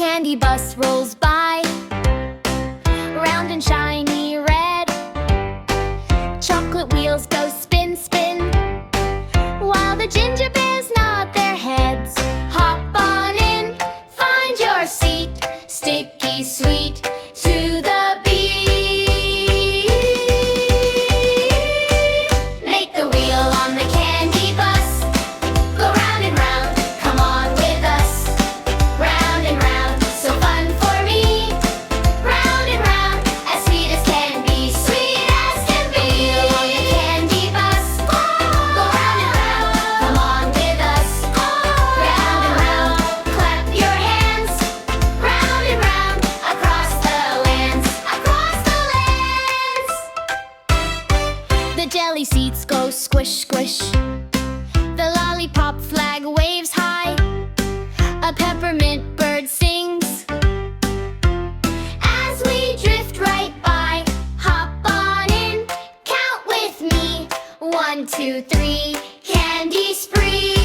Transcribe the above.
candy bus rolls by, round and shiny red. Chocolate wheels go spin, spin, while the ginger bears nod their heads. Hop on in, find your seat, sticky sweet to the beat. Make the wheel on the candy bus go round and round, come on with us. Round and round, so fun for me. Round and round, as sweet as can be, sweet as can be. The wheel on the candy bus go round and round, come on with us. Round and round, clap your hands. Round and round, across the lands, across the lands. The jelly seats go squish, squish. The lollipop flag waves high. A peppermint bird sings as we drift right by. Hop on in, count with me. 1, 2, 3, candy spree.